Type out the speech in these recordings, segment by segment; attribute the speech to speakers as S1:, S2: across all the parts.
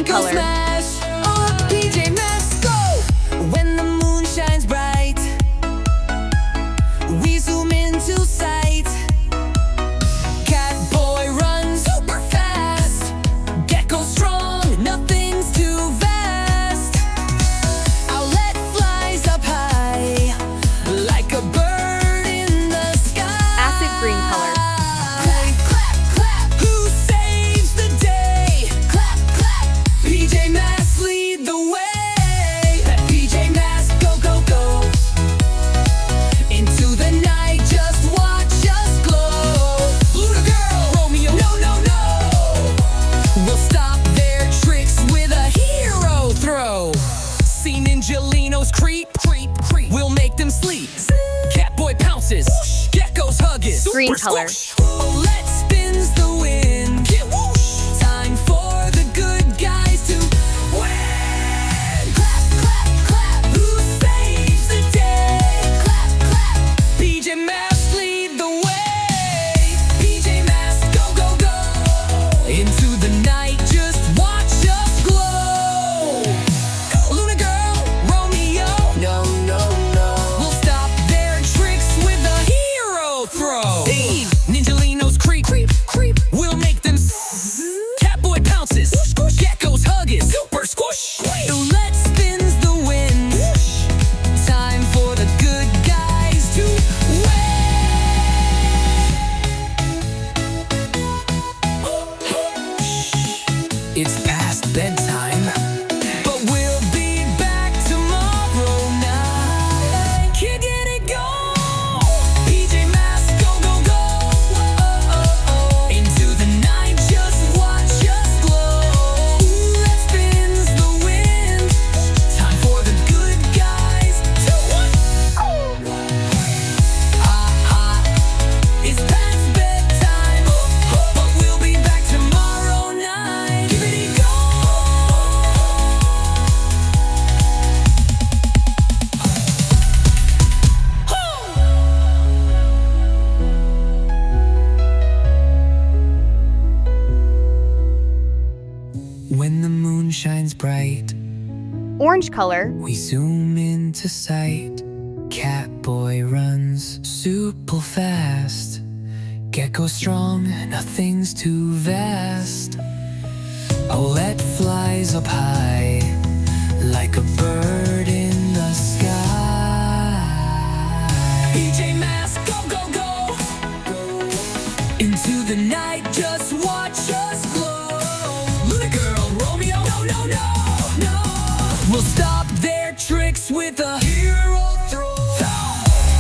S1: green color.
S2: Smash. Oh, PJ Masks go. When the moon shines bright, we zoom into sight. Catboy runs super fast. Gekko strong, nothing's too vast. Owlette flies up high, like a bird in the sky.
S1: Acid green color.
S2: Clap, clap, clap. Who saves the day? Clap, clap. PJ Masks lead the way. That PJ Masks go, go, go. Into the night, just watch us glow. Luna girl, Romeo, no, no, no. We'll stop their tricks with a hero throw. See Ninjalinos creep, creep, creep. We'll make them sleep. Catboy pounces, Gekko's hug is
S1: Green
S2: super
S1: color.
S2: squoosh. Owlette spins the wind. Get whoosh. Time for the good guys to win. Clap, clap, clap. Who saves the day? Clap, clap. PJ Masks lead the way. PJ Masks go, go, go. Into the night, just watch us glow. Luna girl, Romeo, no, no, no. We'll stop their tricks with a hero throw. Ninjalinos creep, creep, creep. We'll make them Catboy pounces, Gekko's hug is super squish. Owlette spins the wind. Time for the good guys to win. It's past bedtime, but we'll be back tomorrow night. Can't get it go. PJ Masks go, go, go. Into the night, just watch us glow. Owlette spins the wind. Time for the good guys to win. It's past bedtime, but we'll be back tomorrow night. Give it a go. When the moon shines bright,
S1: Orange color.
S2: we zoom into sight. Catboy runs super fast. Gekko strong, nothing's too vast. Owlette flies up high, like a bird in the sky. PJ Masks go, go, go. Into the night, just watch us glow. Luna girl, Romeo, no, no, no, no. We'll stop their tricks with a hero throw.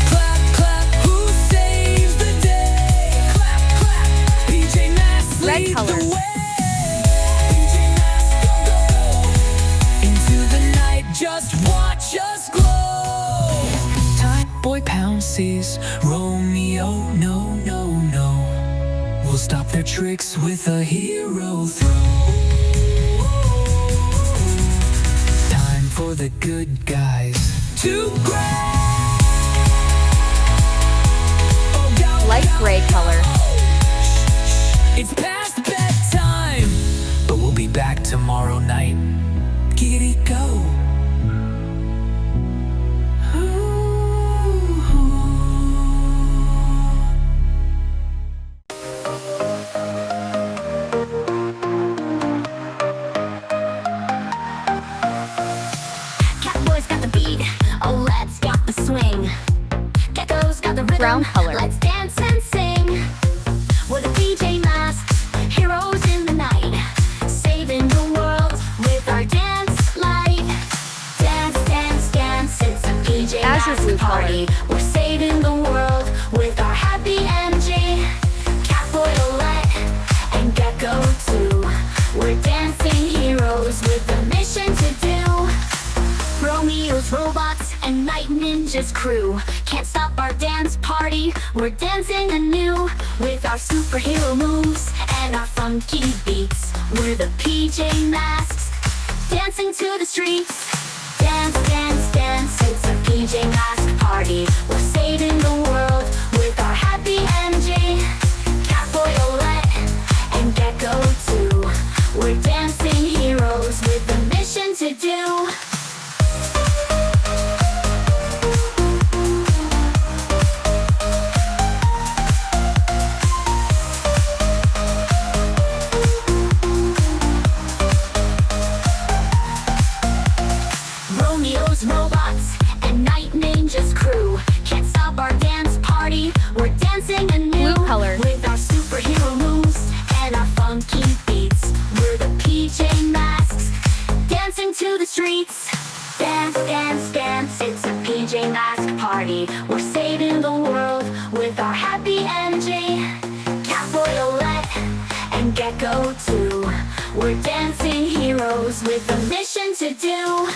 S2: Clap, clap, who saves the day? Clap, clap, PJ Masks
S1: Red
S2: lead
S1: color.
S2: the way. PJ Masks go, go, go. Into the night, just watch us glow. Catboy pounces, Romeo, no, no, no. We'll stop their tricks with a hero throw. Time for the good guys to grab. Oh, go,
S1: Light
S2: go,
S1: gray
S2: go.
S1: color.
S2: It's past bedtime, but we'll be back tomorrow night. Giddy go.
S3: Catboy's got the beat, Oulette's got the swing. Gekko's got the rhythm,
S1: Brown color.
S3: let's dance and sing. We're the PJ Masks, heroes in the night, saving the world with our dance light. Dance, dance, dance, it's a PJ
S1: Azure
S3: Masks
S1: blue
S3: party. We're saving the world with our happy energy. Catboy, Owlette, and Gekko too. We're dancing heroes with a mission to do. Romeo's robots and Night Ninja's crew can't stop our dance party. We're dancing anew with our superhero moves and our funky beats. We're the PJ Masks, dancing to the streets. Dance, dance, dance, it's a PJ Masks party. We're saving the world with our happy energy. Catboy, Owlette, and Gekko too. We're dancing heroes Gekko too. We're dancing heroes with a mission to do.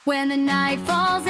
S2: When the night falls